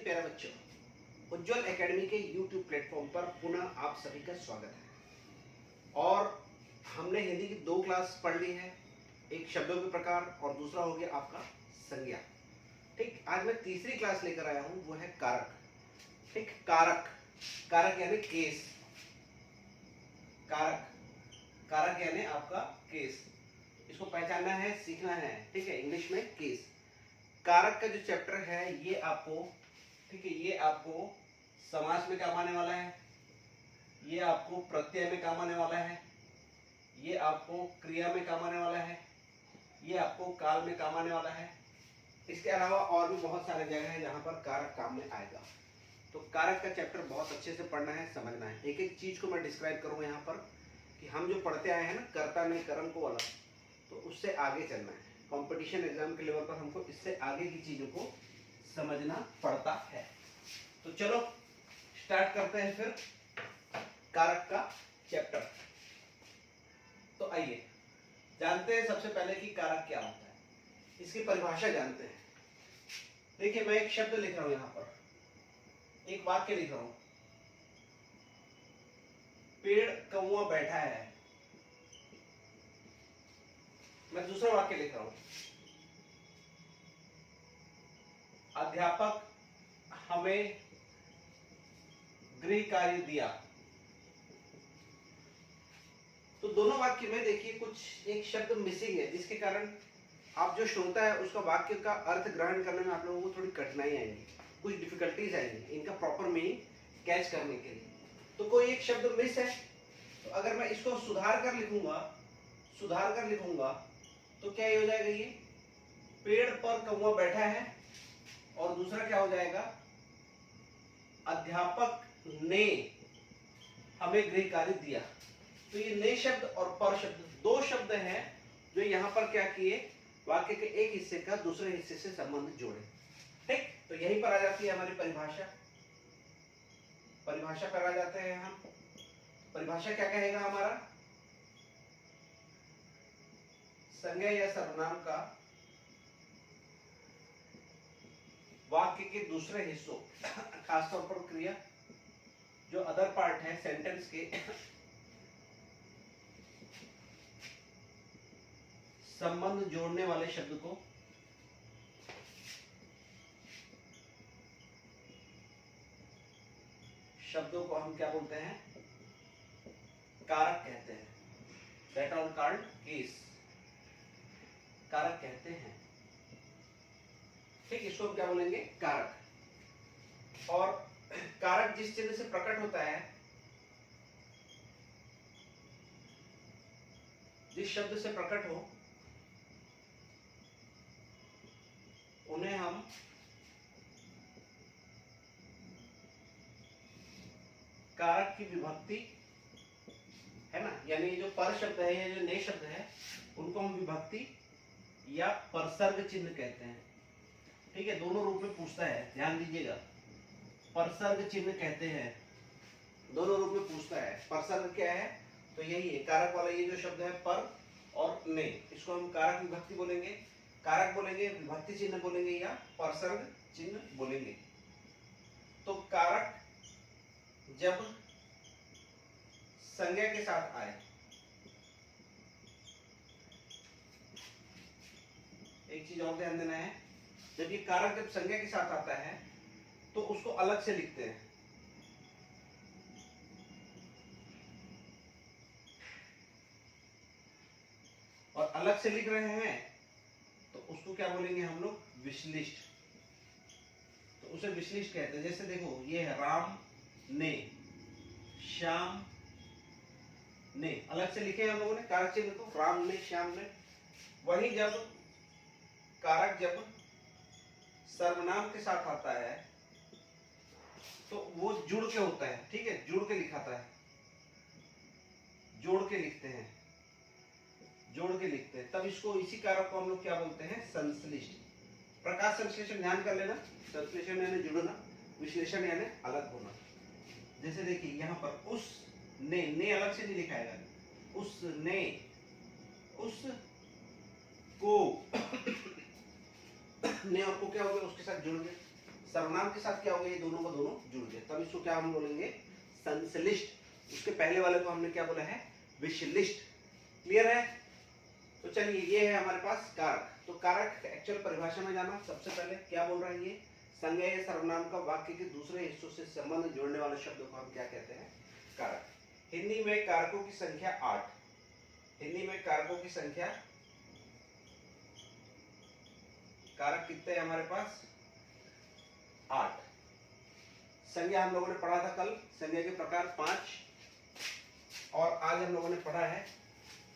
प्यारे बच्चों, उज्ज्वल एकेडमी के YouTube प्लेटफॉर्म पर पुनः आप सभी का स्वागत है। और हमने हिंदी की 2 क्लास पढ़ ली है, एक शब्दों के प्रकार और दूसरा हो गया आपका संज्ञा। ठीक, आज मैं तीसरी क्लास लेकर आया हूं, वो है कारक। ठीक, कारक, कारक यानी केस, कारक, कारक यानी आपका केस। इसको पहचानना है, सीखना है। ठीक है, इंग्लिश में केस। कारक का जो चैप्टर है ये आपको, ठीक है, ये आपको समास में काम आने वाला है, ये आपको प्रत्यय में काम आने वाला है, ये आपको क्रिया में काम आने वाला है, ये आपको काल में काम आने वाला है। इसके अलावा और भी बहुत सारे जगह है जहां पर कारक काम में आएगा। तो कारक का चैप्टर बहुत अच्छे से पढ़ना है, समझना है। एक एक चीज को मैं डिस्क्राइब करूंगा यहाँ पर कि हम जो पढ़ते आए हैं ना, कर्ता ने कर्म को वाला, तो उससे आगे चलना है। कंपटीशन एग्जाम के लेवल पर हमको इससे आगे की चीजों को समझना पड़ता है। तो चलो स्टार्ट करते हैं फिर कारक का चैप्टर। तो आइए जानते हैं सबसे पहले कि कारक क्या होता है, इसकी परिभाषा जानते हैं। देखिए, मैं एक शब्द लिख रहा हूं, यहां पर एक वाक्य लिख रहा हूं, पेड़ कौवा बैठा है। मैं दूसरा वाक्य लिख रहा हूं, अध्यापक हमें गृह कार्य दिया। तो दोनों वाक्य में देखिए कुछ एक शब्द मिसिंग है, जिसके कारण आप जो श्रोता है उसका वाक्य का अर्थ ग्रहण करने में आप लोगों को थोड़ी कठिनाई आएगी, कुछ डिफिकल्टीज आएंगी इनका प्रॉपर मीनिंग कैच करने के लिए। तो कोई एक शब्द मिस है, तो अगर मैं इसको सुधार कर लिखूंगा, सुधार कर लिखूंगा तो क्या हो जाएगा, ये पेड़ पर कौवा बैठा है, और दूसरा क्या हो जाएगा, अध्यापक ने हमें गृह कार्य दिया। तो ये ने शब्द और पर शब्द दो शब्द हैं जो यहाँ पर क्या किए, वाक्य के एक हिस्से का दूसरे हिस्से से संबंध जोड़े। ठीक, तो यहीं पर आ जाती है हमारी परिभाषा। परिभाषा पर आ जाते हैं हम। परिभाषा क्या कहेगा हमारा, संज्ञा या सर्वनाम का वाक्य के दूसरे हिस्सों, खासतौर पर क्रिया, जो अदर पार्ट है सेंटेंस के, संबंध जोड़ने वाले शब्द को शब्दों को हम क्या बोलते हैं, कारक कहते हैं। दैट आर कॉल्ड केस, कारक कहते हैं। ठीक, इसको हम क्या बोलेंगे, कारक। और कारक जिस चिन्ह से प्रकट होता है, जिस शब्द से प्रकट हो, उन्हें हम कारक की विभक्ति है ना, यानी जो पर शब्द है या जो ने शब्द है, उनको हम विभक्ति या परसर्ग चिन्ह कहते हैं। ठीक है, दोनों रूप में पूछता है, ध्यान दीजिएगा। परसर्ग चिन्ह कहते हैं, दोनों रूप में पूछता है। परसर्ग क्या है, तो यही है कारक वाला, ये जो शब्द है पर और ने, इसको हम कारक विभक्ति बोलेंगे, कारक बोलेंगे, विभक्ति चिन्ह बोलेंगे या परसर्ग चिन्ह बोलेंगे। तो कारक जब संज्ञा के साथ आए, एक चीज और ध्यान देना है, जब ये कारक जब संज्ञा के साथ आता है तो उसको अलग से लिखते हैं। और अलग से लिख रहे हैं तो उसको क्या बोलेंगे हम लोग, विश्लिष्ट। तो उसे विश्लिष्ट कहते हैं। जैसे देखो, ये है राम ने, श्याम ने, अलग से लिखे हम लोगों ने कारक चिन्ह को, राम ने, श्याम ने। वही जब कारक जब सर्वनाम के साथ आता है तो वो जुड़ के होता है। ठीक है, जुड़ के लिखाता है, जोड़ के लिखते हैं, जोड़ के लिखते हैं, तब इसको, इसी कारक को हम लोग क्या बोलते हैं, संश्लिष्ट। प्रकाश संश्लेषण ध्यान कर लेना, संश्लेषण यानी जुड़ना, विश्लेषण यानी अलग होना। जैसे देखिए यहाँ पर उस ने अलग से नहीं लिखाएगा, उस ने, उस को, ने और को क्या हो गया, उसके साथ जुड़ गए, सर्वनाम के साथ क्या हो गया, ये दोनों को दोनों जुड़ गए, तब इसको क्या हम बोलेंगे, संश्लिष्ट। उसके पहले वाले को हमने क्या बोला है, विश्लिष्ट। क्लियर है। तो चलिए ये है हमारे पास कारक। तो कारक एक्चुअल परिभाषा में जाना, सबसे पहले क्या बोल रहा है ये, संज्ञा या सर्वनाम का वाक्य के दूसरे हिस्सों से संबंध जोड़ने वाले शब्द को हम क्या कहते हैं, कारक। हिंदी में कारकों की संख्या 8। हिंदी में कारकों की संख्या, कारक कितने हैं हमारे पास, 8। संज्ञा हम लोगों ने पढ़ा था कल, संज्ञा के प्रकार 5, और आज हम लोगों ने पढ़ा है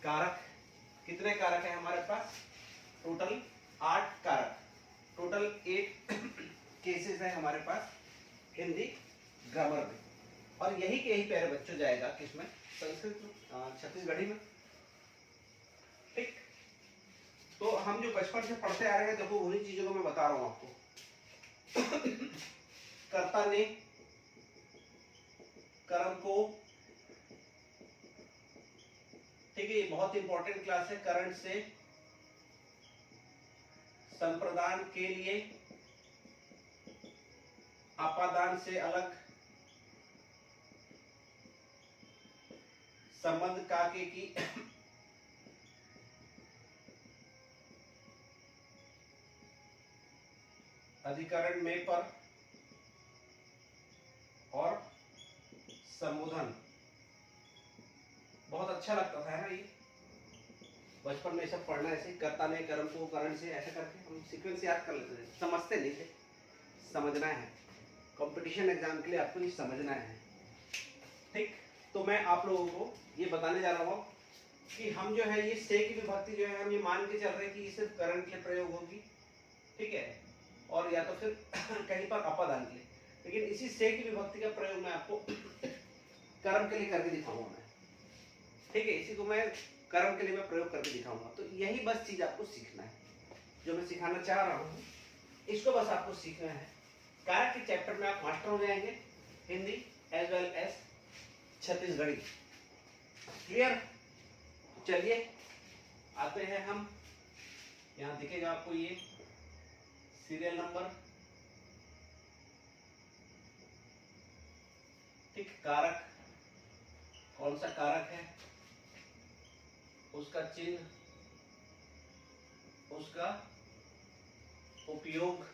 कारक। कितने कारक है हमारे पास, टोटल 8 कारक, टोटल 8 केसेस है हमारे पास हिंदी ग्रामर में। और यही के यही प्यारे बच्चों जाएगा किसमें, संस्कृत छत्तीसगढ़ी में। ठीक। तो हम जो बचपन से पढ़ते आ रहे हैं, देखो उन्हीं चीजों को मैं बता रहा हूं आपको। कर्ता ने, कर्म को, ठीक है, ये बहुत इंपॉर्टेंट क्लास है। करंट से, संप्रदान के लिए, आपादान से अलग, संबंध काके की, अधिकरण में पर, और संबोधन। बहुत अच्छा लगता था है ना ये, बचपन में सब पढ़ना ऐसे, कर्ता ने, कर्म को, करण से, ऐसे करके हम सीक्वेंस याद कर लेते थे, समझते नहीं थे। समझना है, कंपटीशन एग्जाम के लिए आपको ये समझना है। ठीक। तो मैं आप लोगों को ये बताने जा रहा हूँ कि हम जो है ये से की विभक्ति जो है हम ये मान के चल रहे हैं कि ये सिर्फ करण के लिए प्रयोग होगी, ठीक है, और या तो फिर कहीं पर अपादान के लिए। लेकिन इसी से की विभक्ति का प्रयोग मैं आपको कर्म के लिए करके दिखाऊंगा मैं, ठीक है, इसी को मैं कर्म के लिए मैं प्रयोग करके दिखाऊंगा। तो यही बस चीज आपको सीखना है, जो मैं सिखाना चाह रहा हूँ, इसको बस आपको सीखना है। कारक के चैप्टर में आप मास्टर हो जाएंगे, Hindi as well as Chhattisgarhi. Clear. चलिए आते हैं हम, यहाँ दिखेगा आपको ये सीरियल नंबर, ठीक, कारक, कौन सा कारक है, उसका चिन्ह, उसका उपयोग,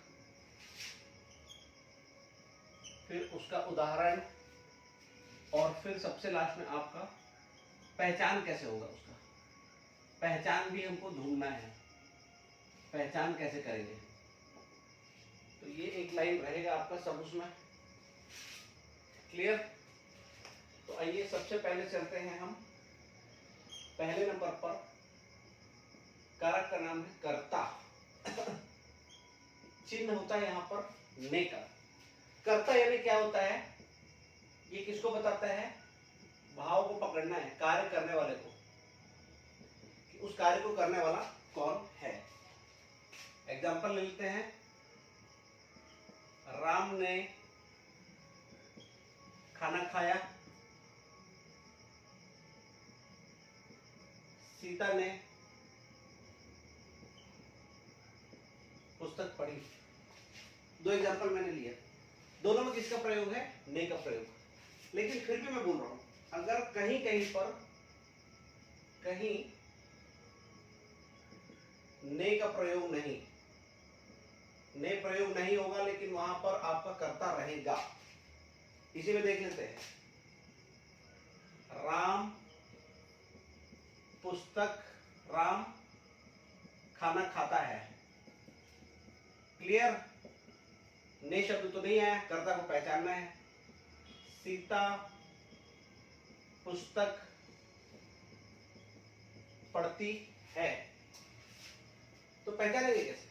फिर उसका उदाहरण, और फिर सबसे लास्ट में आपका पहचान कैसे होगा, उसका पहचान भी हमको ढूंढना है, पहचान कैसे करेंगे। तो ये एक लाइन रहेगा आपका सब उसमें। क्लियर। तो आइए सबसे पहले चलते हैं हम पहले नंबर पर, कारक का नाम है कर्ता। चिन्ह होता है यहाँ पर ने का। कर्ता यानी क्या होता है, ये किसको बताता है, भाव को पकड़ना है, कार्य करने वाले को, कि उस कार्य को करने वाला कौन है। एग्जाम्पल ले लेते हैं, राम ने खाना खाया, सीता ने पुस्तक पढ़ी। दो एग्जाम्पल मैंने लिए, दोनों में किसका प्रयोग है, ने का प्रयोग। लेकिन फिर भी मैं बोल रहा हूं, अगर कहीं कहीं पर कहीं ने का प्रयोग नहीं, ने प्रयोग नहीं होगा, लेकिन वहां पर आपका कर्ता रहेगा। इसी में देख लेते हैं, राम पुस्तक, राम खाना खाता है। क्लियर। ने शब्द तो नहीं आया, कर्ता को पहचानना है। सीता पुस्तक पढ़ती है, तो पहचानेंगे कैसे।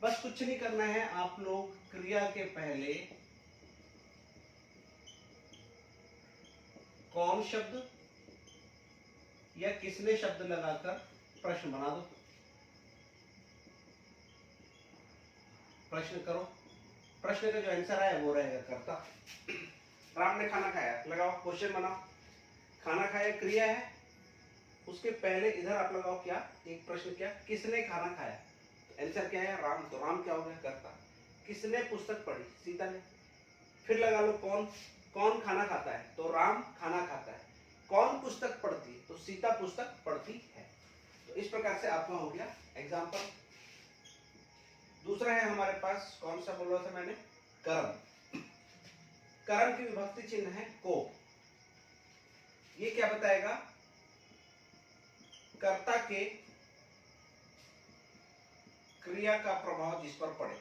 बस कुछ नहीं करना है, आप लोग क्रिया के पहले कौन शब्द या किसने शब्द लगाकर प्रश्न बना दो, प्रश्न करो। प्रश्न का जो आंसर आए वो रहेगा कर्ता। राम ने खाना खाया, लगाओ क्वेश्चन बनाओ। खाना खाया क्रिया है, उसके पहले इधर आप लगाओ क्या, एक प्रश्न, क्या, किसने खाना खाया। आंसर क्या है, राम। तो राम क्या हो गया, कर्ता। किसने पुस्तक पढ़ी? सीता ने। फिर लगा लो कौन, कौन खाना खाता है? तो राम खाना खाता है। कौन पुस्तक पढ़ती है? तो सीता पुस्तक पढ़ती है। तो इस प्रकार से आपका हो गया एग्जाम्पल। दूसरा है हमारे पास, कौन सा बोल रहा था मैंने? कर्म। कर्म की विभक्ति चिन्ह है को। ये क्या बताएगा? कर्ता के क्रिया का प्रभाव जिस पर पड़े।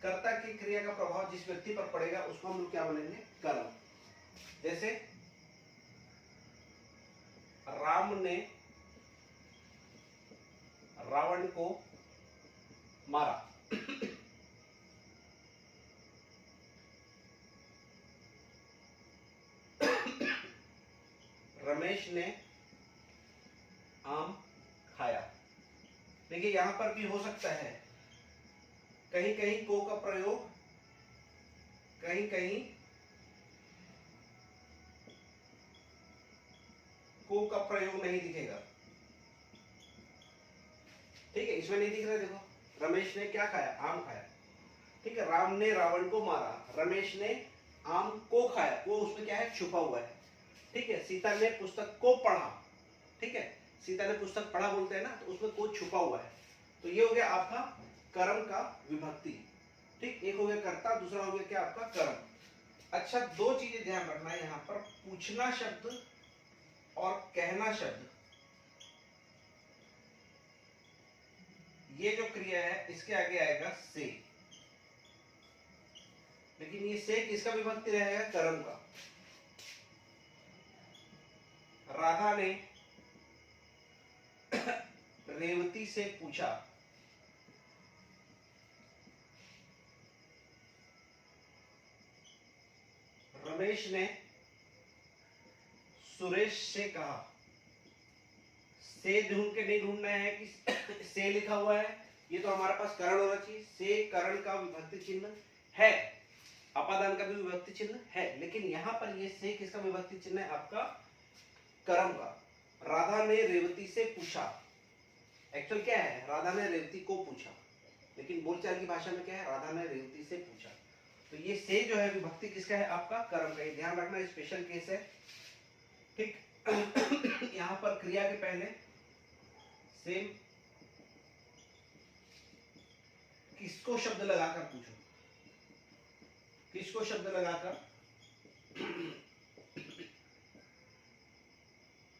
कर्ता की क्रिया का प्रभाव जिस व्यक्ति पर पड़ेगा उसको हम लोग क्या बोलेंगे? कर्म। जैसे राम ने रावण को मारा। रमेश ने आम खाया। देखिए यहां पर भी हो सकता है कहीं कहीं को का प्रयोग, कहीं कहीं को का प्रयोग नहीं दिखेगा। ठीक है, इसमें नहीं दिख रहा। देखो रमेश ने क्या खाया? आम खाया। ठीक है, राम ने रावण को मारा, रमेश ने आम को खाया। वो उसमें क्या है? छुपा हुआ है। ठीक है, सीता ने पुस्तक को पढ़ा। ठीक है, सीता ने पुस्तक पढ़ा बोलते हैं ना, तो उसमें को छुपा हुआ है। तो ये हो गया आपका कर्म का विभक्ति। ठीक, एक हो गया कर्ता, दूसरा हो गया क्या आपका? कर्म। अच्छा, दो चीजें ध्यान रखना है यहां पर, पूछना शब्द और कहना शब्द। ये जो क्रिया है इसके आगे आएगा से, लेकिन ये से किसका विभक्ति रहेगा? कर्म का। राधा ने रेवती से पूछा। रमेश ने सुरेश से कहा। से ढूंढ के नहीं ढूंढना है कि से लिखा हुआ है, ये तो हमारे पास करण होना चाहिए। से करण का विभक्ति चिन्ह है, अपादान का भी विभक्ति चिन्ह है, लेकिन यहां पर ये से किसका विभक्ति चिन्ह है? आपका कर्म का। राधा ने रेवती से पूछा। एक्चुअल क्या है? राधा ने रेवती को पूछा, लेकिन बोलचाल की भाषा में क्या है? राधा ने रेवती से पूछा। तो ये से जो है विभक्ति किसका है? आपका कर्म का। ये ध्यान रखना, स्पेशल केस है। ठीक यहां पर क्रिया के पहले सेम किसको शब्द लगाकर पूछो, किसको शब्द लगाकर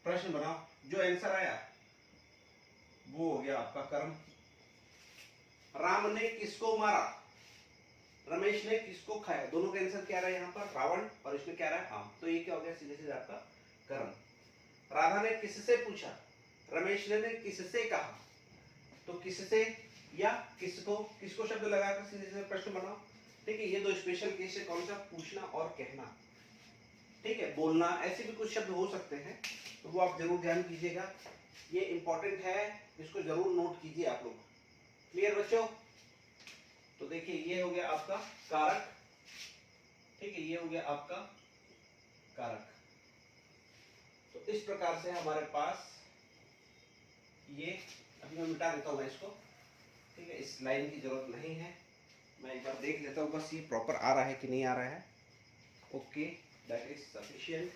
प्रश्न बनाओ। जो आंसर आया वो हो गया आपका कर्म। राम ने किसको मारा? रमेश ने किसको खाया? दोनों का आंसर क्या रहा है यहाँ पर? रावण, और इसमें क्या रहा है? आम। तो ये क्या हो गया? सीधे सीधे आपका कर्म। राधा ने किससे पूछा? रमेश ने किससे कहा। तो किससे या किसको, किसको शब्द लगाकर सीधे सीधे प्रश्न बनाओ। ठीक है, ये दो स्पेशल केस है। कौन सा? पूछना और कहना। ठीक है, बोलना, ऐसे भी कुछ शब्द हो सकते हैं, तो वो आप जरूर ध्यान कीजिएगा। ये इंपॉर्टेंट है, इसको जरूर नोट कीजिए आप लोग। क्लियर बच्चों? तो देखिए ये हो गया आपका कारक। ठीक है, ये हो गया आपका कारक। तो इस प्रकार से हमारे पास ये, अभी मैं मिटा देता हूं इसको। ठीक है, इस लाइन की जरूरत नहीं है, मैं एक बार देख लेता हूं बस ये प्रॉपर आ रहा है कि नहीं आ रहा है। Okay, that is sufficient.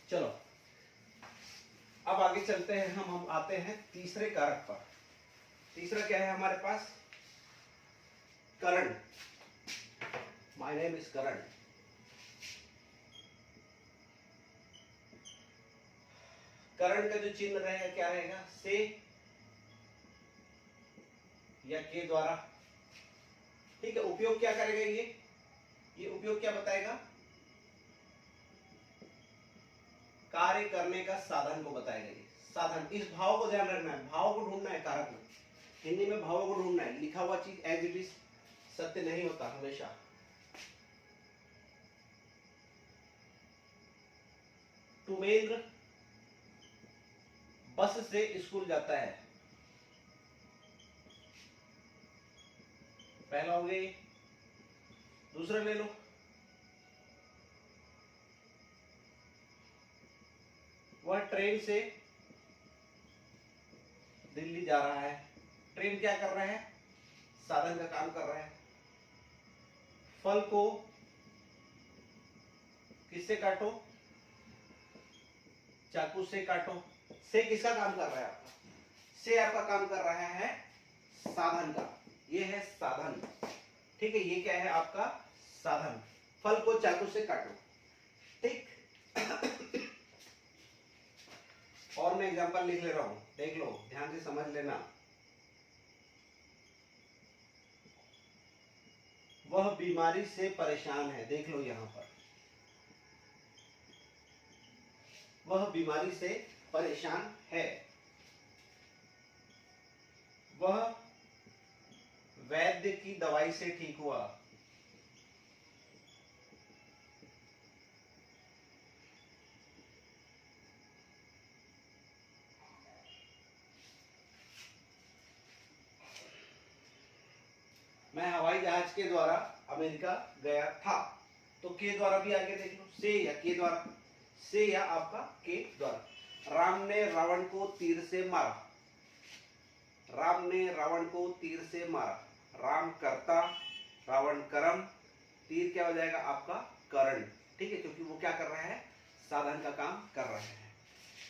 चलो अब आगे चलते हैं, हम आते हैं तीसरे कारक पर। तीसरा क्या है हमारे पास? करण। माय नेम इज करण। करण का जो चिन्ह रहेगा क्या रहेगा? से या के द्वारा। ठीक है, उपयोग क्या करेगा ये उपयोग क्या बताएगा? कार्य करने का साधन को बताएगा। ये साधन, इस भाव को ध्यान रखना है, भाव को ढूंढना है कारक में। हिंदी में भाव को ढूंढना है, लिखा हुआ चीज एज इट इज सत्य नहीं होता हमेशा। तुमेंद्र बस से स्कूल जाता है। पहला हो गया, दूसरा ले लो। वह ट्रेन से दिल्ली जा रहा है। ट्रेन क्या कर रहा है? साधन का काम कर रहा है। फल को किससे काटो? चाकू से काटो। से किसका काम कर रहा है आपका? से आपका काम कर रहा है साधन का। ये है साधन, ठीक है। ये क्या है आपका? साधन। फल को चाकू से काटो, ठीक। और मैं एग्जांपल लिख ले रहा हूं, देख लो, ध्यान से समझ लेना। वह बीमारी से परेशान है, देख लो यहां पर, वह बीमारी से परेशान है। वह वैद्य की दवाई से ठीक हुआ। मैं हवाई जहाज के द्वारा अमेरिका गया था। तो के द्वारा भी आगे देख लो, से या के द्वारा, से या आपका के द्वारा। राम ने रावण को तीर से मारा। राम ने रावण को तीर से मारा। राम कर्ता, रावण कर्म, तीर क्या हो जाएगा आपका? करण, ठीक है, क्योंकि वो क्या कर रहा है? साधन का काम कर रहा है।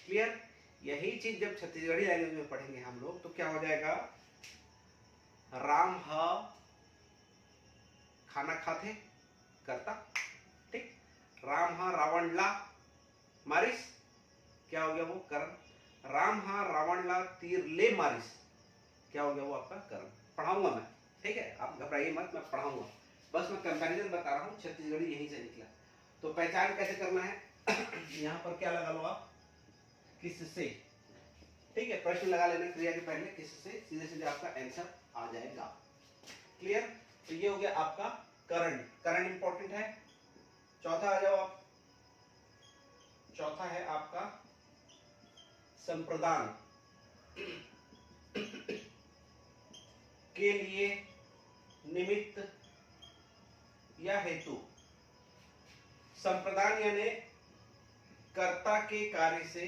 क्लियर? यही चीज जब छत्तीसगढ़ी लैंग्वेज में पढ़ेंगे हम लोग तो क्या हो जाएगा? राम ह खाना खाते, करता, ठीक। राम हा रावण ला मारिस, क्या हो गया वो? कर्म। राम हा रावण ला तीर ले मारिस, क्या हो गया वो? आपका कर्म। पढ़ाऊंगा मैं, ठीक है, आप घबराइए मत, मैं पढ़ाऊंगा, बस मैं कंपैरिजन बता रहा हूँ, छत्तीसगढ़ी यहीं से निकला। तो पहचान कैसे करना है? यहाँ पर क्या लगा लो आप? किससे, ठीक है, प्रश्न लगा लेना क्रिया के पहले, किससे, सीधे सीधे आपका आंसर आ जाएगा। क्लियर? तो ये हो गया आपका करण। करण इंपॉर्टेंट है। चौथा आ जाओ आप। चौथा है आपका संप्रदान। के लिए, निमित्त या हेतु। संप्रदान यानी कर्ता के कार्य से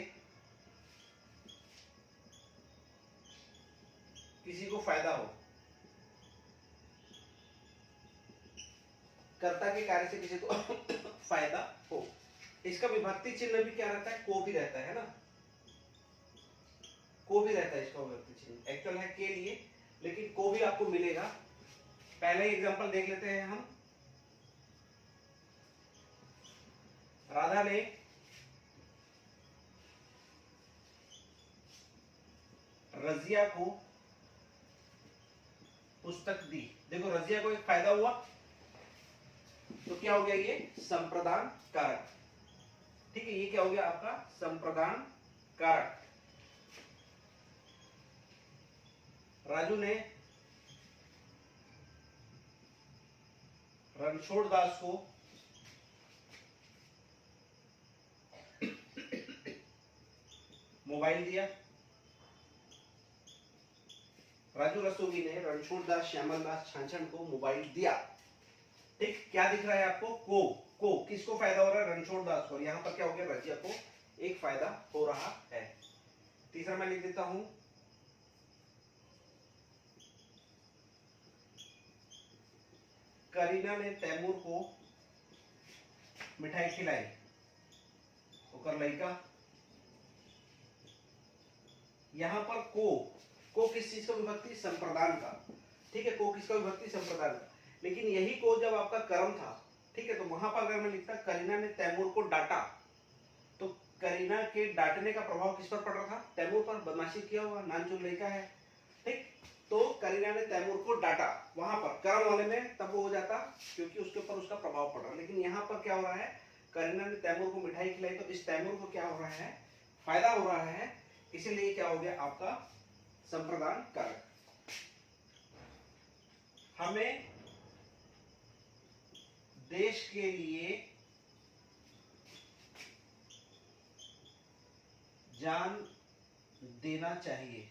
किसी को फायदा हो। कर्ता के कार्य से किसी को फायदा हो। इसका विभक्ति चिन्ह भी क्या रहता है? को भी रहता है ना, को भी रहता है इसका विभक्ति चिन्ह। एक्चुअल है के लिए, लेकिन को भी आपको मिलेगा। पहले एग्जांपल देख लेते हैं हम। राधा ने रजिया को पुस्तक दी। देखो रजिया को एक फायदा हुआ, तो क्या हो गया? ये संप्रदान कारक, ठीक है। ये क्या हो गया आपका? संप्रदान कारक। राजू ने रणछोड़ दास को मोबाइल दिया। राजू रस्तोगी ने रणछोड़ दास श्यामल दास छाछन को मोबाइल दिया, ठीक। क्या दिख रहा है आपको? को किसको फायदा हो रहा है? रणछोड़ दास को। यहां पर क्या हो गया? रजिया को एक फायदा हो रहा है। तीसरा मैं लिख देता हूं, करीना ने तैमूर को मिठाई खिलाई। ओकर लड़का। यहां पर को किस चीज का विभक्ति? संप्रदान का, ठीक है। को किसका विभक्ति? संप्रदान का। लेकिन यही को जब आपका कर्म था, ठीक है, तो वहां पर अगर मैं लिखता करीना ने तैमूर को डांटा, तो करीना के डांटने का प्रभाव किस पर पड़ रहा था? तैमूर पर। बदमाशी किया हुआ नानचुर लड़का है, ठीक। तो करीना ने तैमूर को डांटा, वहां पर कर्म वाले में तब वो हो जाता क्योंकि उसके ऊपर उसका प्रभाव पड़ रहा। लेकिन यहाँ पर क्या हो रहा है? करीना ने तैमूर को मिठाई खिलाई, तो इस तैमूर को क्या हो रहा है? फायदा हो रहा है, इसीलिए क्या हो गया आपका? संप्रदान कारक। हमें देश के लिए जान देना चाहिए।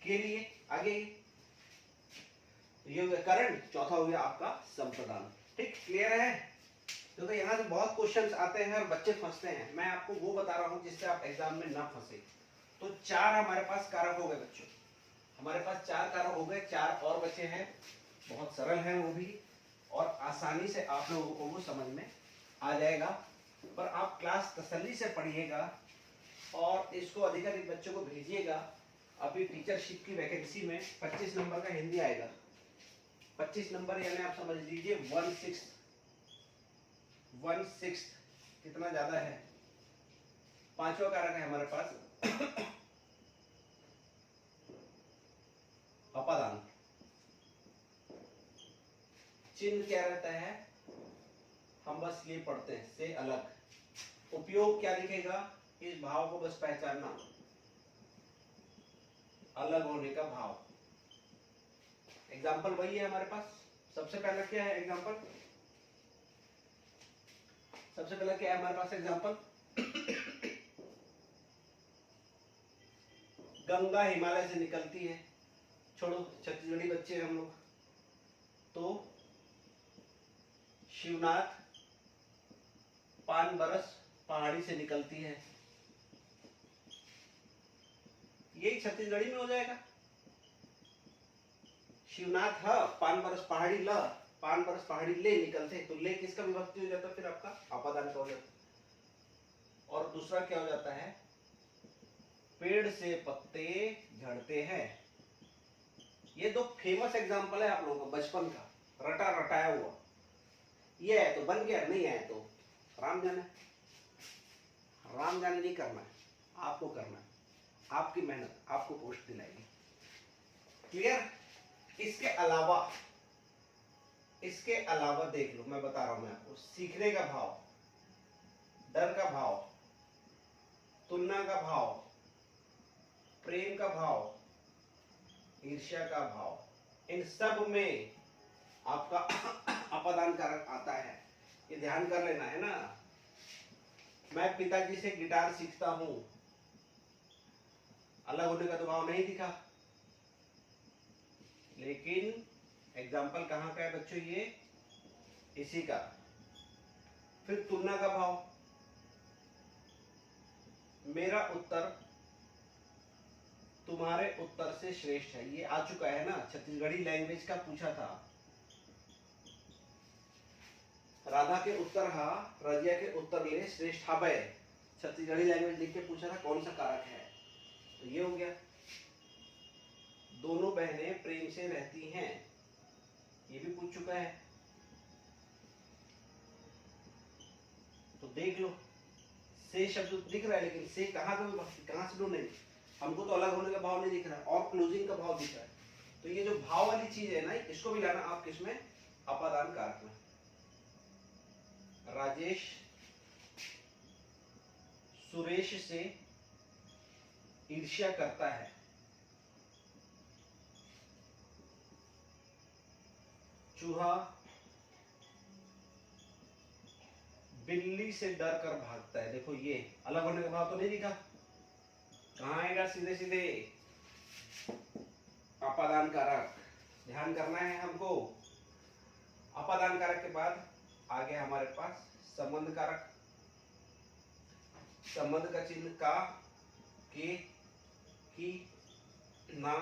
के लिए आगे ये हो गया करण, चौथा हो गया आपका संप्रदान, ठीक। क्लियर है? क्योंकि यहाँ से बहुत क्वेश्चंस आते हैं और बच्चे फंसते हैं। मैं आपको वो बता रहा हूँ जिससे आप एग्जाम में ना फंसे। तो 4 हमारे पास कारक हो गए बच्चों, हमारे पास 4 कारक हो गए, 4 और बचे हैं। बहुत सरल है वो भी, और आसानी से आप लोगों को वो समझ में आ जाएगा। पर आप क्लास तसल्ली से पढ़िएगा और इसको अधिकाधिक बच्चों को भेजिएगा। अभी टीचरशिप की वैकेंसी में 25 नंबर का हिंदी आएगा। 25 नंबर यानी आप समझ लीजिए 1/6 कितना ज्यादा है। 5वां कारक है हमारे पास अपादान। चिन्ह क्या रहता है, हम बस ये पढ़ते हैं, से अलग। उपयोग क्या लिखेगा, इस भाव को बस पहचानना, अलग होने का भाव। एग्जाम्पल वही है हमारे पास। सबसे पहला क्या है एग्जाम्पल, सबसे पहला क्या है हमारे पास एग्जाम्पल, गंगा हिमालय से निकलती है। छोड़ो, छत्तीसगढ़ी बच्चे हम लोग। तो शिवनाथ 5 बरस पहाड़ी से निकलती है, यही छत्तीसगढ़ी में हो जाएगा। शिवनाथ ह 5 बरस पहाड़ी ल, 5 बरस पहाड़ी ले निकलते, तो ले किसका विभक्ति हो जाता, फिर आपका अपादान का हो जाता। और दूसरा क्या हो जाता है, पेड़ से पत्ते झड़ते हैं। ये 2 फेमस एग्जाम्पल है आप लोगों का बचपन का, रटा रटाया हुआ। ये है तो बन गया, नहीं है तो राम जाने। राम जाने नहीं करना है, आपको करना है। आपकी मेहनत आपको पोस्ट दिलाएगी। क्लियर। इसके अलावा देख लो, मैं बता रहा हूं मैं आपको, सीखने का भाव, डर का भाव, तुलना का भाव, प्रेम का भाव, ईर्ष्या का भाव, इन सब में आपका अपादान कारक आता है। ये ध्यान कर लेना है ना। मैं पिताजी से गिटार सीखता हूं, अलग होने का तो भाव नहीं दिखा, लेकिन एग्जाम्पल कहां का है बच्चों, ये इसी का। फिर तुलना का भाव, मेरा उत्तर तुम्हारे उत्तर से श्रेष्ठ है, ये आ चुका है ना, छत्तीसगढ़ी लैंग्वेज का पूछा था। राधा के उत्तर हा, रजिया के उत्तर ले, श्रेष्ठ हबे, छत्तीसगढ़ी लैंग्वेज लिख के पूछा था कौन सा कारक है, तो ये हो गया। दोनों बहनें प्रेम से रहती हैं, ये भी पूछ चुका है। तो देख लो, से शब्द दिख रहा है, लेकिन से कहां से ढूंढे, हमको तो अलग होने का भाव नहीं दिख रहा है और क्लोजिंग का भाव दिख रहा है। तो ये जो भाव वाली चीज है ना, इसको भी लाना आप किसमें, अपादान कारक में। राजेश सुरेश से ईर्ष्या करता है, चूहा बिल्ली से डर कर भागता है। देखो ये अलग होने का भाव तो नहीं दिखा, कहां आएगा, सीधे सीधे अपादान कारक। ध्यान करना है हमको। अपादान कारक के बाद आ गया हमारे पास संबंध कारक। संबंध का चिन्ह का, के, की, ना,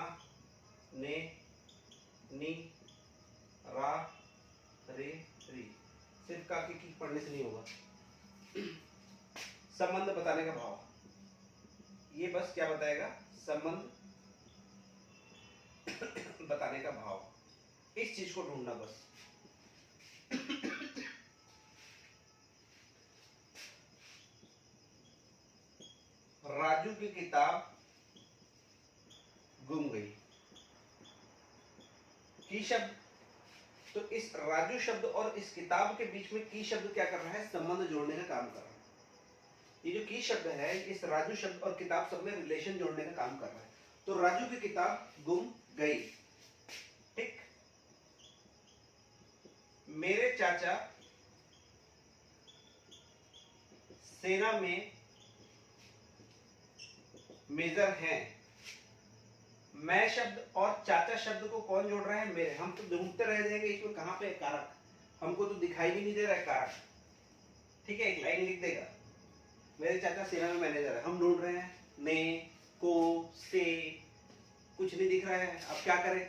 ने, नी, रा, रे, री। सिर्फ का की पढ़ने से नहीं होगा। संबंध बताने का भाव, ये बस क्या बताएगा, संबंध बताने का भाव। इस चीज को ढूंढना बस। राजू की किताब गुम गई, की शब्द, तो इस राजू शब्द और इस किताब के बीच में की शब्द क्या कर रहा है, संबंध जोड़ने का काम कर रहा है। ये जो की शब्द है, इस राजू शब्द और किताब सब में रिलेशन जोड़ने का काम कर रहा है। तो राजू की किताब गुम गई, ठीक। मेरे चाचा सेना में मेजर हैं। मैं शब्द और चाचा शब्द को कौन जोड़ रहा है, मेरे। हम तो ढूंढते रह जाएंगे इसमें कहां पे कारक, हमको तो दिखाई भी नहीं दे रहा है कारक। ठीक है, एक लाइन लिख देगा, मेरे चाचा सेना में मैनेजर है, हम ढूंढ रहे हैं ने, को, से, कुछ नहीं दिख रहा है, अब क्या करें,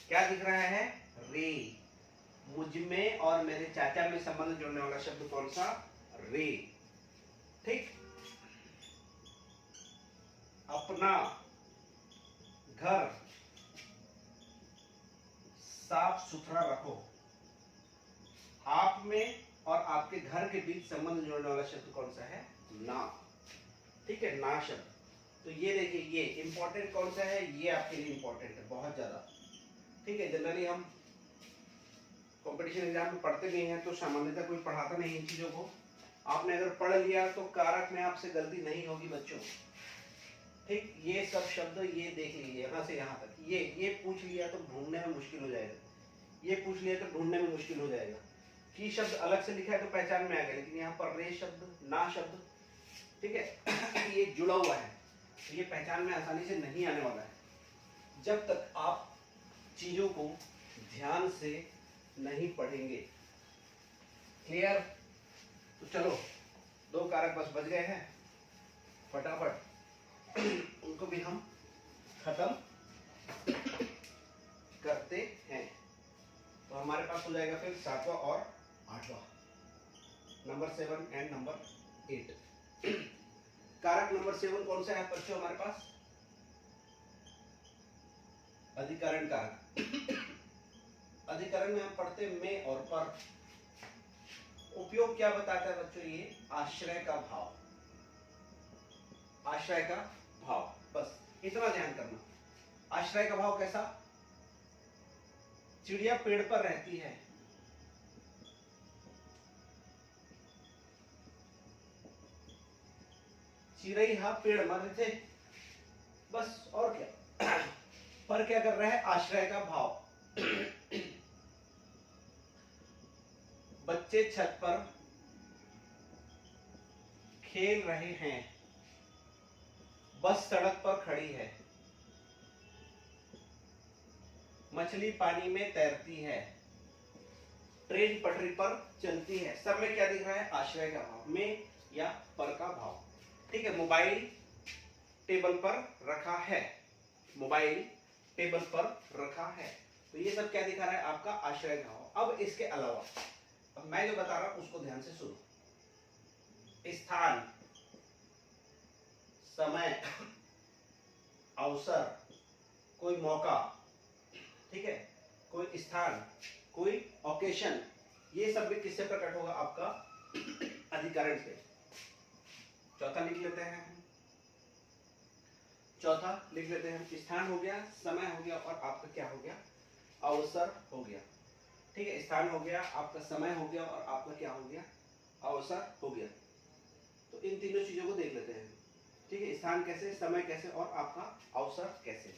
क्या दिख रहा है, रे। मुझ में और मेरे चाचा में संबंध जोड़ने वाला शब्द कौन सा, रे। ठीक, अपना घर साफ सुथरा रखो, आप में और आपके घर के बीच संबंध जोड़ने वाला शब्द कौन सा है, ना। ठीक है, ना शब्द। तो ये देखिए, ये इंपॉर्टेंट कौन सा है, ये आपके लिए इंपॉर्टेंट है बहुत ज्यादा। ठीक है, जनरली हम कंपटीशन एग्जाम में पढ़ते नहीं हैं, तो सामान्यतः कोई पढ़ाता नहीं इन चीजों को। आपने अगर पढ़ लिया तो कारक में आपसे गलती नहीं होगी बच्चों। ठीक, ये सब शब्द ये देख लीजिए यहाँ से यहाँ तक, ये पूछ लिया तो ढूंढने में मुश्किल हो जाएगा, ये पूछ लिया तो ढूंढने में मुश्किल हो जाएगा। की शब्द अलग से लिखा है तो पहचान में आ गया, लेकिन यहाँ पर रे शब्द, ना शब्द, ठीक है, ये जुड़ा हुआ है, तो ये पहचान में आसानी से नहीं आने वाला है जब तक आप चीजों को ध्यान से नहीं पढ़ेंगे। क्लियर? तो चलो, दो कारक बस बच गए हैं, फटाफट उनको भी हम खत्म करते हैं। तो हमारे पास हो जाएगा फिर 7वां और 8वां, नंबर 7 एंड नंबर 8। कारक नंबर 7 कौन सा है बच्चों हमारे पास, अधिकरण कारक। अधिकरण में हम पढ़ते में और पर। उपयोग क्या बताता है बच्चों, ये आश्रय का भाव, आश्रय का भाव, बस इतना ध्यान करना। आश्रय का भाव कैसा, चिड़िया पेड़ पर रहती है, चिड़ैया पेड़ मर थे, बस और क्या। पर क्या कर रहा है, आश्रय का भाव। बच्चे छत पर खेल रहे हैं, बस सड़क पर खड़ी है, मछली पानी में तैरती है, ट्रेन पटरी पर चलती है। सब में क्या दिख रहा है, आश्रय का भाव, में या पर का भाव। ठीक है, मोबाइल टेबल पर रखा है, मोबाइल टेबल पर रखा है, तो ये सब क्या दिखा रहा है, आपका आश्रय का भाव। अब इसके अलावा अब मैं जो बता रहा हूं उसको ध्यान से सुनो। स्थान, समय, अवसर, कोई मौका, ठीक है, कोई स्थान, कोई ओकेशन, ये सब भी किससे प्रकट होगा, आपका अधिकरण से। चौथा लिख लेते हैं, चौथा लिख लेते हैं, स्थान हो गया, समय हो गया और आपका क्या हो गया, अवसर हो गया। ठीक है, स्थान हो गया, आपका समय हो गया और आपका क्या हो गया, अवसर हो गया। तो इन तीनों चीजों को देख लेते हैं। ठीक है, स्थान कैसे, समय कैसे और आपका अवसर कैसे।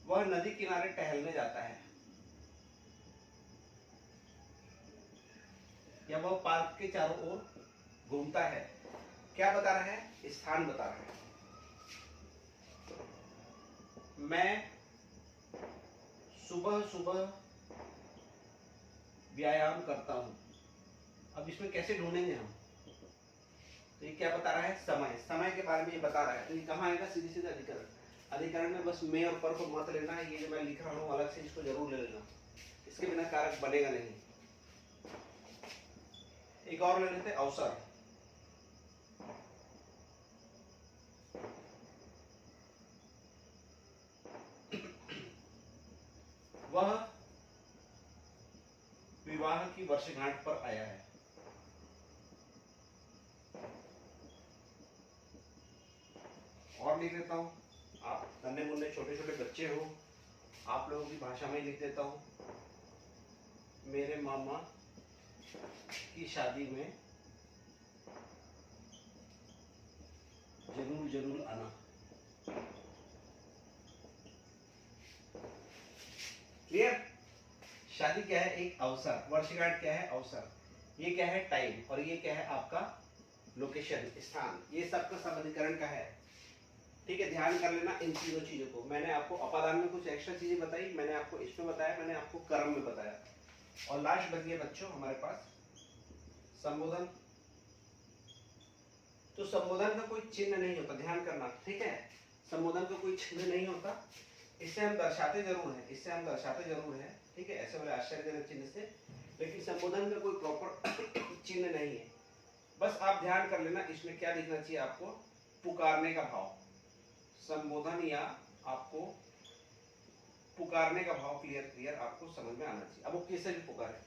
वह नदी किनारे टहलने जाता है, या वह पार्क के चारों ओर घूमता है। क्या बता रहा है, स्थान बता रहा है। मैं सुबह सुबह व्यायाम करता हूं। अब इसमें कैसे ढूंढेंगे हम, तो ये क्या बता रहा है, समय, समय के बारे में ये बता रहा है। तो ये कहाँ आएगा, सीधे सीधे अधिकरण। अधिकरण में बस में और पर को मत लेना, ये जो मैं लिख रहा हूँ अलग से इसको जरूर ले लेना, इसके बिना कारक बनेगा नहीं। एक और ले लेते, अवसर। वह विवाह की वर्षगांठ पर आया है। और लिख देता हूं, आप नन्हे मुन्ने छोटे छोटे बच्चे हो, आप लोगों की भाषा में लिख देता हूं, मेरे मामा की शादी में जरूर जरूर आना। क्लियर? शादी क्या है, एक अवसर, वर्षगांठ क्या है, अवसर, ये क्या है, टाइम, और ये क्या है आपका लोकेशन, स्थान, ये सबका संबंधीकरण का है। ठीक है, ध्यान कर लेना इन तीनों चीजों को। मैंने आपको अपादान में कुछ एक्स्ट्रा चीजें बताई, मैंने आपको इसमें बताया, मैंने आपको कर्म में बताया, और लास्ट बच गया बच्चों हमारे पास संबोधन, तो संबोधन का कोई चिन्ह नहीं होता, ध्यान करना, ठीक है। संबोधन का कोई चिन्ह नहीं होता, इससे हम दर्शाते जरूर हैं, इससे हम दर्शाते जरूर हैं, ठीक है, ऐसे वाले आश्चर्यजनक चिन्ह से, लेकिन संबोधन का कोई प्रॉपर चिन्ह नहीं है। बस आप ध्यान कर लेना, इसमें क्या लिखना चाहिए आपको, पुकारने का भाव, संबोधन या आपको पुकारने का भाव क्लियर आपको समझ में आना चाहिए। अब वो कैसे भी पुकारे,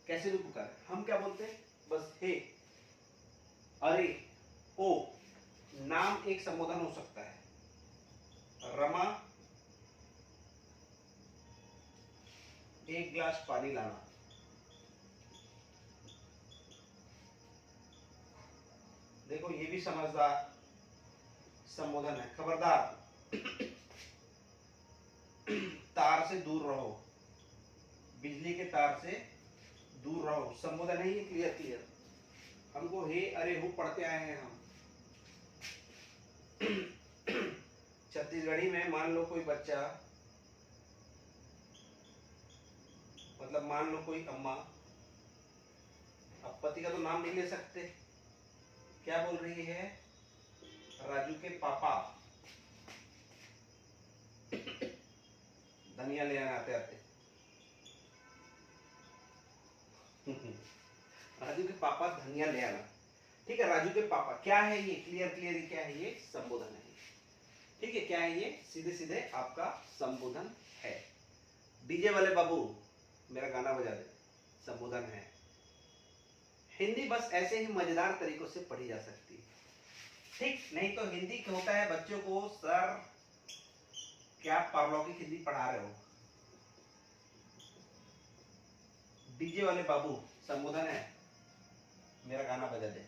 कैसे भी पुकारे, हम क्या बोलते हैं, बस हे, अरे, ओ, नाम एक संबोधन हो सकता है, रमा एक गिलास पानी लाना, देखो ये भी समझदार संबोधन है। खबरदार, तार से दूर रहो, बिजली के तार से दूर रहो, संबोधन है ये, क्लियर। हमको हे अरे हु पढ़ते आए हैं हम। छत्तीसगढ़ी में मान लो कोई बच्चा, मतलब मान लो कोई अम्मा, अब पति का तो नाम नहीं ले सकते, क्या बोल रही है, राजू के पापा धनिया ले आते आते। राजू के पापा धनिया ले आना, ठीक है, राजू के पापा, क्या है ये, क्लियर क्या है ये, संबोधन है, ठीक है, क्या है ये, सीधे सीधे आपका संबोधन है। डीजे वाले बाबू मेरा गाना बजा दे, संबोधन है। हिंदी बस ऐसे ही मजेदार तरीकों से पढ़ी जा सकती है, ठीक, नहीं तो हिंदी क्या होता है, बच्चों को सर क्या पारलौकिक हिंदी पढ़ा रहे हो। डीजे वाले बाबू संबोधन है, मेरा गाना बजा दे,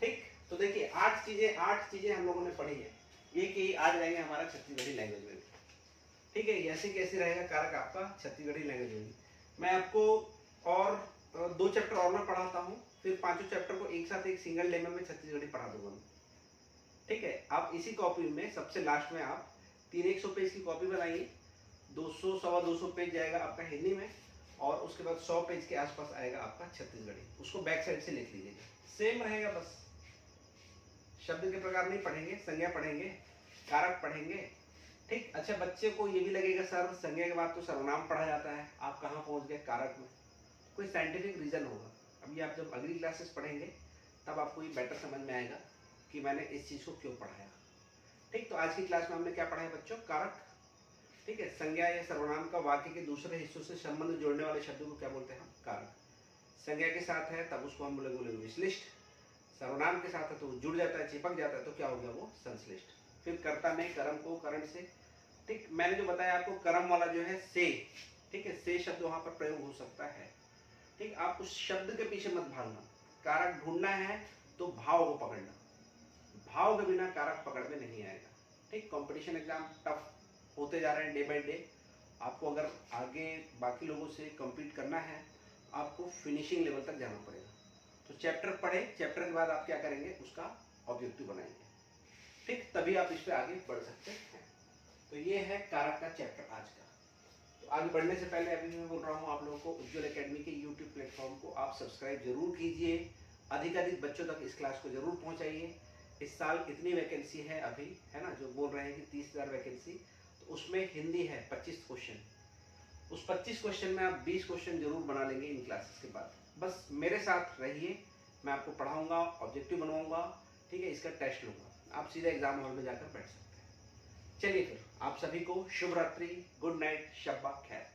ठीक। तो देखिए 8 चीजें हम लोगों ने पढ़ी है, ये कि आज रहेंगे हमारा छत्तीसगढ़ी लैंग्वेज में, ठीक है, ऐसे कैसे रहेगा कारक आपका छत्तीसगढ़ी लैंग्वेज में। मैं आपको और 2 चैप्टर और मैं पढ़ाता हूँ, फिर 5 चैप्टर को एक साथ एक सिंगल डे में छत्तीसगढ़ी पढ़ा दूंगा, ठीक है। आप इसी कॉपी में सबसे लास्ट में आप 300 पेज की कॉपी बनाइए, 200 सवा 200 पेज जाएगा आपका हिंदी में, और उसके बाद 100 पेज के आसपास आएगा आपका छत्तीसगढ़ी, उसको बैक साइड से लिख लीजिएगा, सेम रहेगा, बस शब्द के प्रकार नहीं पढ़ेंगे, संज्ञा पढ़ेंगे, कारक पढ़ेंगे, ठीक। अच्छा, बच्चे को ये भी लगेगा सर संज्ञा के बाद तो सर्वनाम पढ़ा जाता है, आप कहाँ पहुंच गए कारक में, कोई साइंटिफिक रीजन होगा। अभी आप जब अगली क्लासेस पढ़ेंगे तब आपको ये बेटर समझ में आएगा कि मैंने इस चीज को क्यों पढ़ाया, ठीक। तो आज की क्लास में हमने क्या पढ़ा है बच्चों, कारक, ठीक है, संज्ञा या सर्वनाम का वाक्य के दूसरे हिस्सों से संबंध जोड़ने वाले शब्दों को क्या बोलते हैं हम, कारक। संज्ञा के साथ है तब उसको हम बोलेंगे विश्लिष्ट, सर्वनाम के साथ है तो जुड़ जाता है, चिपक जाता है, तो क्या हो गया वो संश्लिष्ट। फिर कर्ता में कर्म को करण से, ठीक, मैंने जो बताया आपको कर्म वाला जो है से, ठीक है, से शब्द वहां पर प्रयोग हो सकता है, ठीक। आप उस शब्द के पीछे मत भागना, कारक ढूंढना है तो भाव को पकड़ना, भाव के बिना कारक पकड़ में नहीं आएगा, ठीक। कंपटीशन एग्जाम टफ होते जा रहे हैं डे बाय डे, आपको अगर आगे बाकी लोगों से कम्पीट करना है आपको फिनिशिंग लेवल तक जाना पड़ेगा। तो चैप्टर पढ़े, चैप्टर के बाद आप क्या करेंगे, उसका ऑब्जेक्टिव बनाएंगे, ठीक, तभी आप इस पर आगे बढ़ सकते हैं। तो ये है कारक का चैप्टर आज का। तो आगे बढ़ने से पहले अभी मैं बोल रहा हूँ आप लोगों को, उज्ज्वल एकेडमी के यूट्यूब प्लेटफॉर्म को आप सब्सक्राइब जरूर कीजिए, अधिक बच्चों तक इस क्लास को जरूर पहुँचाइए। इस साल इतनी वैकेंसी है अभी, है ना, जो बोल रहे हैं कि 30,000 वैकेंसी, तो उसमें हिंदी है 25 क्वेश्चन, उस 25 क्वेश्चन में आप 20 क्वेश्चन जरूर बना लेंगे इन क्लासेस के बाद। बस मेरे साथ रहिए, मैं आपको पढ़ाऊंगा, ऑब्जेक्टिव बनवाऊंगा, ठीक है, इसका टेस्ट लूंगा, आप सीधे एग्जाम हॉल में जाकर बैठ सकते हैं। चलिए फिर आप सभी को शुभ रात्रि, गुड नाइट, शब्बा खैर।